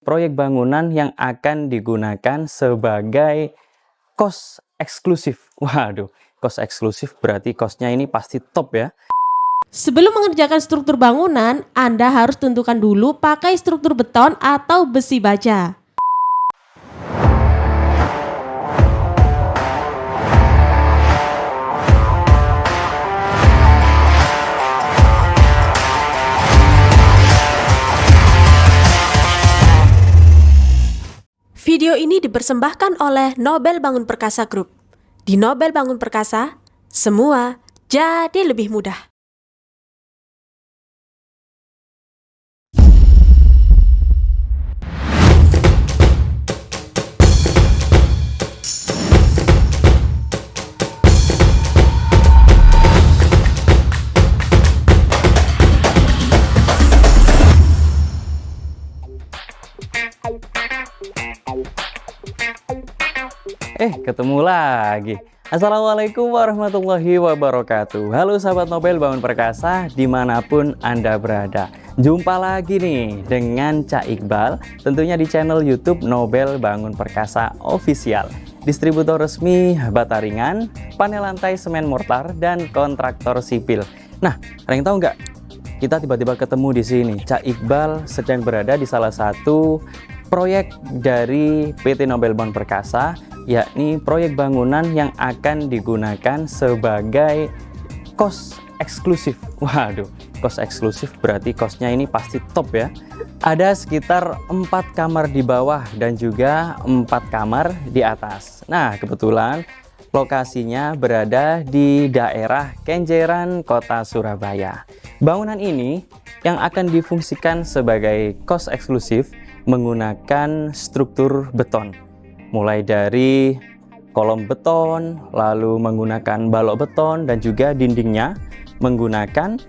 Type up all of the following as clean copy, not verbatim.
Proyek bangunan yang akan digunakan sebagai kos eksklusif. Waduh, kos eksklusif berarti kosnya ini pasti top ya. Sebelum mengerjakan struktur bangunan, Anda harus tentukan dulu pakai struktur beton atau besi baja. Video ini dipersembahkan oleh Nobel Bangun Perkasa Group. Di Nobel Bangun Perkasa, semua jadi lebih mudah. Ketemu lagi. Assalamualaikum warahmatullahi wabarakatuh. Halo sahabat Nobel Bangun Perkasa dimanapun Anda berada. Jumpa lagi nih dengan Cak Iqbal, tentunya di channel YouTube Nobel Bangun Perkasa Official, distributor resmi bata ringan, panel lantai semen mortar, dan kontraktor sipil. Nah, ada yang tahu nggak? Kita tiba-tiba ketemu di sini. Cak Iqbal sedang berada di salah satu proyek dari PT Nobel Bangun Perkasa, yakni proyek bangunan yang akan digunakan sebagai kos eksklusif. Waduh, kos eksklusif berarti kosnya ini pasti top ya. Ada sekitar 4 kamar di bawah dan juga 4 kamar di atas. Nah, kebetulan lokasinya berada di daerah Kenjeran, Kota Surabaya. Bangunan ini yang akan difungsikan sebagai kos eksklusif menggunakan struktur beton, mulai dari kolom beton, lalu menggunakan balok beton, dan juga dindingnya menggunakan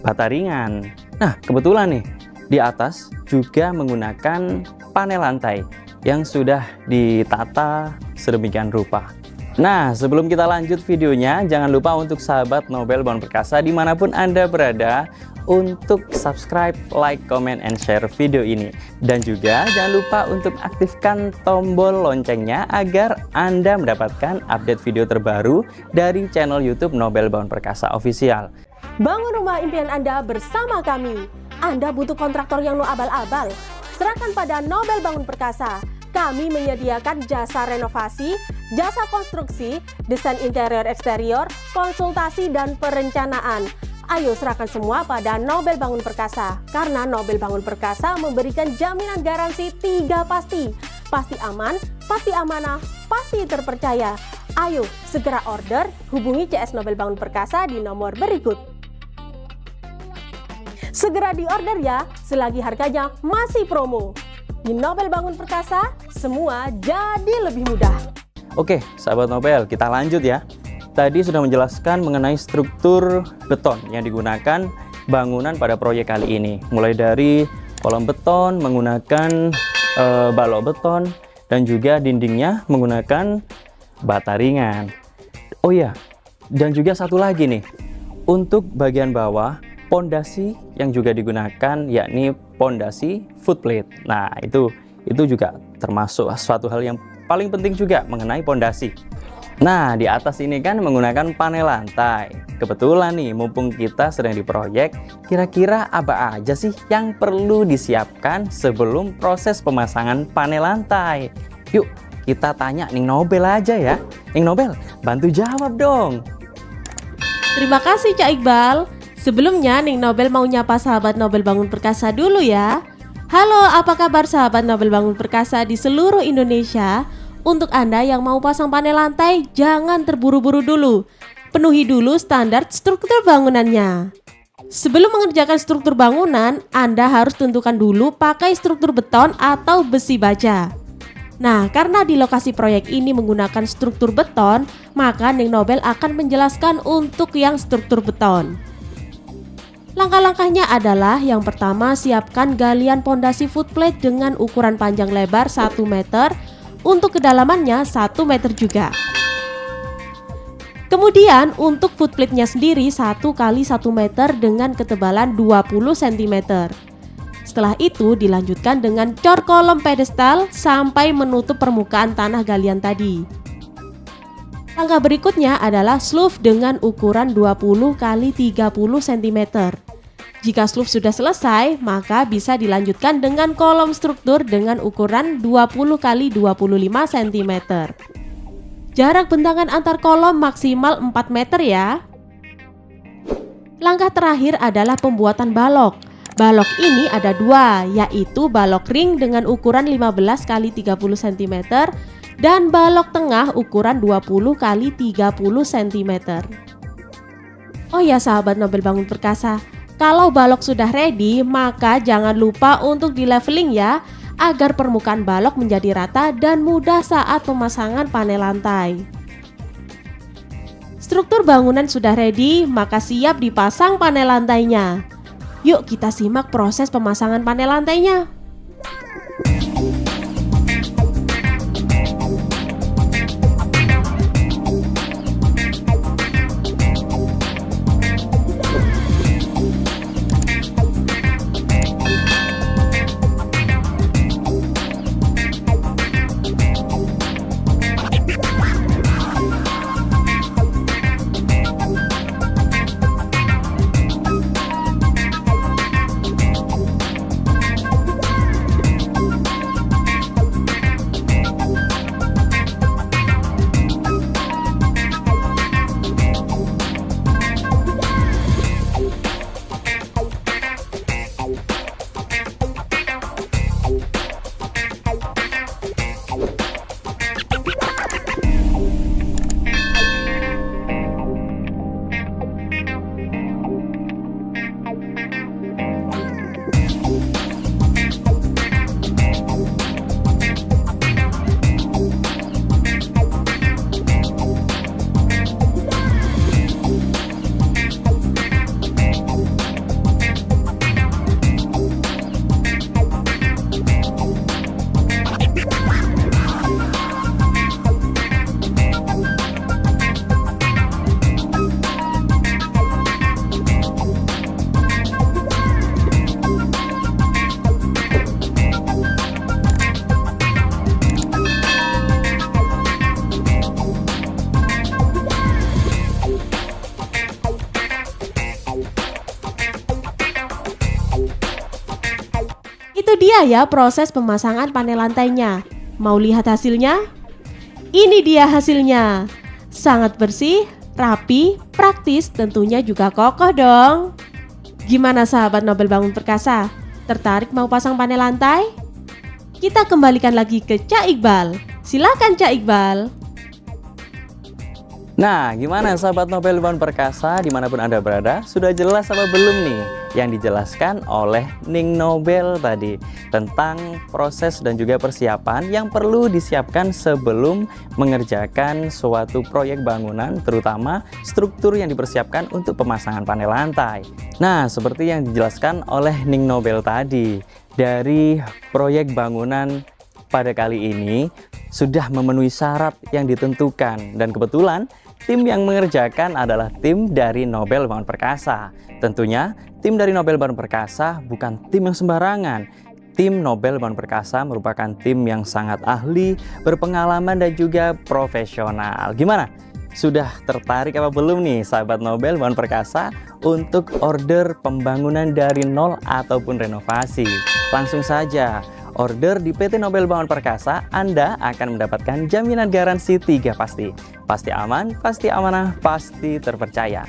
bata ringan. Nah, kebetulan nih di atas juga menggunakan panel lantai yang sudah ditata sedemikian rupa. Nah, sebelum kita lanjut videonya, jangan lupa untuk sahabat Nobel Bangun Perkasa dimanapun Anda berada untuk subscribe, like, comment, and share video ini. Dan juga jangan lupa untuk aktifkan tombol loncengnya agar Anda mendapatkan update video terbaru dari channel YouTube Nobel Bangun Perkasa Official. Bangun rumah impian Anda bersama kami. Anda butuh kontraktor yang no abal-abal? Serahkan pada Nobel Bangun Perkasa. Kami menyediakan jasa renovasi, jasa konstruksi, desain interior eksterior, konsultasi, dan perencanaan. Ayo serahkan semua pada Nobel Bangun Perkasa, karena Nobel Bangun Perkasa memberikan jaminan garansi 3 pasti. Pasti aman, pasti amanah, pasti terpercaya. Ayo segera order, hubungi CS Nobel Bangun Perkasa di nomor berikut. Segera diorder ya, selagi harganya masih promo. Di Nobel Bangun Perkasa, semua jadi lebih mudah. Oke, sahabat Nobel, kita lanjut ya. Tadi sudah menjelaskan mengenai struktur beton yang digunakan bangunan pada proyek kali ini. Mulai dari kolom beton menggunakan balok beton dan juga dindingnya menggunakan bata ringan. Oh iya, dan juga satu lagi nih. Untuk bagian bawah, pondasi yang juga digunakan yakni pondasi footplate. Nah, itu juga termasuk suatu hal yang paling penting juga mengenai pondasi. Nah, di atas ini kan menggunakan panel lantai. Kebetulan nih, mumpung kita sedang di proyek, kira-kira apa aja sih yang perlu disiapkan sebelum proses pemasangan panel lantai? Yuk, kita tanya Ning Nobel aja ya. Ning Nobel, bantu jawab dong. Terima kasih Cak Iqbal. Sebelumnya, Ning Nobel mau nyapa sahabat Nobel Bangun Perkasa dulu ya. Halo, apa kabar sahabat Nobel Bangun Perkasa di seluruh Indonesia? Untuk Anda yang mau pasang panel lantai, jangan terburu-buru dulu. Penuhi dulu standar struktur bangunannya. Sebelum mengerjakan struktur bangunan, Anda harus tentukan dulu pakai struktur beton atau besi baja. Nah, karena di lokasi proyek ini menggunakan struktur beton, maka Ning Nobel akan menjelaskan untuk yang struktur beton. Langkah-langkahnya adalah yang pertama, siapkan galian pondasi footplate dengan ukuran panjang lebar 1 meter, untuk kedalamannya 1 meter juga. Kemudian untuk footplate-nya sendiri 1 kali 1 meter dengan ketebalan 20 cm. Setelah itu dilanjutkan dengan cor kolom pedestal sampai menutup permukaan tanah galian tadi. Langkah berikutnya adalah slough dengan ukuran 20 x 30 cm. Jika slough sudah selesai, maka bisa dilanjutkan dengan kolom struktur dengan ukuran 20 x 25 cm. Jarak bentangan antar kolom maksimal 4 meter ya. Langkah terakhir adalah pembuatan balok. Balok ini ada dua, yaitu balok ring dengan ukuran 15 x 30 cm dan balok tengah ukuran 20 x 30 cm. Oh ya sahabat Nobel Bangun Perkasa, kalau balok sudah ready, maka jangan lupa untuk di leveling ya, agar permukaan balok menjadi rata dan mudah saat pemasangan panel lantai. Struktur bangunan sudah ready, maka siap dipasang panel lantainya. Yuk kita simak proses pemasangan panel lantainya. Itu dia ya proses pemasangan panel lantainya. Mau lihat hasilnya? Ini dia hasilnya. Sangat bersih, rapi, praktis, tentunya juga kokoh dong. Gimana sahabat Nobel Bangun Perkasa? Tertarik mau pasang panel lantai? Kita kembalikan lagi ke Cak Iqbal. Silakan Cak Iqbal. Nah, gimana sahabat Nobel Bangun Perkasa dimanapun Anda berada? Sudah jelas apa belum nih yang dijelaskan oleh Ning Nobel tadi tentang proses dan juga persiapan yang perlu disiapkan sebelum mengerjakan suatu proyek bangunan, terutama struktur yang dipersiapkan untuk pemasangan panel lantai. Nah, seperti yang dijelaskan oleh Ning Nobel tadi, dari proyek bangunan pada kali ini sudah memenuhi syarat yang ditentukan, dan kebetulan tim yang mengerjakan adalah tim dari Nobel Bangun Perkasa. Tentunya tim dari Nobel Bangun Perkasa bukan tim yang sembarangan. Tim Nobel Bangun Perkasa merupakan tim yang sangat ahli, berpengalaman dan juga profesional. Gimana? Sudah tertarik apa belum nih sahabat Nobel Bangun Perkasa untuk order pembangunan dari nol ataupun renovasi? Langsung saja order di PT Nobel Bangun Perkasa, Anda akan mendapatkan jaminan garansi 3 pasti. Pasti aman, pasti amanah, pasti terpercaya.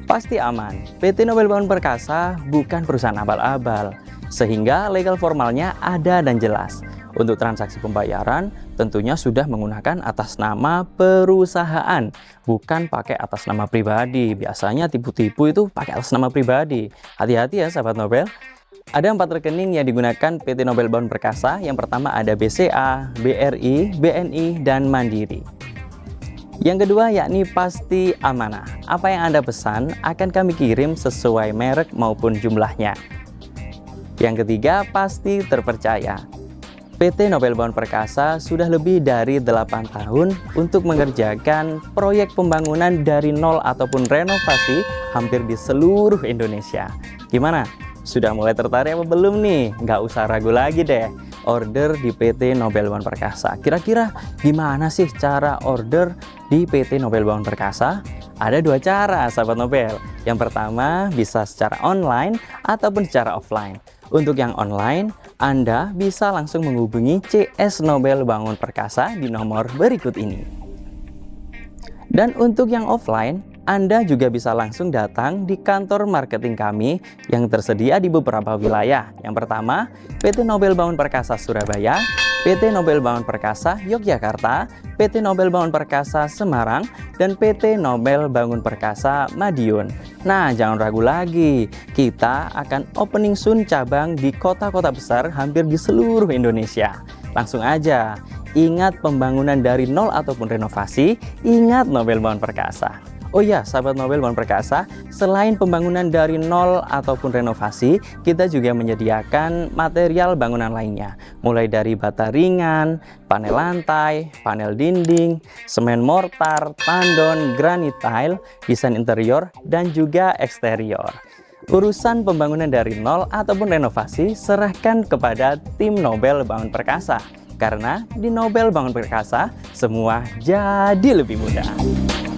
Pasti aman. PT Nobel Bangun Perkasa bukan perusahaan abal-abal, sehingga legal formalnya ada dan jelas. Untuk transaksi pembayaran tentunya sudah menggunakan atas nama perusahaan, bukan pakai atas nama pribadi. Biasanya tipu-tipu itu pakai atas nama pribadi. Hati-hati ya sahabat Nobel. Ada 4 rekening yang digunakan PT Nobel Bangun Perkasa. Yang pertama ada BCA, BRI, BNI, dan Mandiri. Yang kedua yakni pasti amanah. Apa yang Anda pesan akan kami kirim sesuai merek maupun jumlahnya. Yang ketiga pasti terpercaya. PT Nobel Bangun Perkasa sudah lebih dari 8 tahun untuk mengerjakan proyek pembangunan dari nol ataupun renovasi hampir di seluruh Indonesia. Gimana? Sudah mulai tertarik apa belum nih? Nggak usah ragu lagi deh, order di PT Nobel Bangun Perkasa. Kira-kira gimana sih cara order di PT Nobel Bangun Perkasa? Ada dua cara sahabat Nobel. Yang pertama bisa secara online ataupun secara offline. Untuk yang online, Anda bisa langsung menghubungi CS Nobel Bangun Perkasa di nomor berikut ini. Dan untuk yang offline, Anda juga bisa langsung datang di kantor marketing kami yang tersedia di beberapa wilayah. Yang pertama, PT Nobel Bangun Perkasa Surabaya, PT Nobel Bangun Perkasa Yogyakarta, PT Nobel Bangun Perkasa Semarang, dan PT Nobel Bangun Perkasa Madiun. Nah, jangan ragu lagi, kita akan opening soon cabang di kota-kota besar hampir di seluruh Indonesia. Langsung aja, ingat pembangunan dari nol ataupun renovasi, ingat Nobel Bangun Perkasa. Oh ya, sahabat Nobel Bangun Perkasa, selain pembangunan dari nol ataupun renovasi, kita juga menyediakan material bangunan lainnya. Mulai dari bata ringan, panel lantai, panel dinding, semen mortar, tandon, granit tile, desain interior, dan juga eksterior. Urusan pembangunan dari nol ataupun renovasi, serahkan kepada tim Nobel Bangun Perkasa. Karena di Nobel Bangun Perkasa, semua jadi lebih mudah.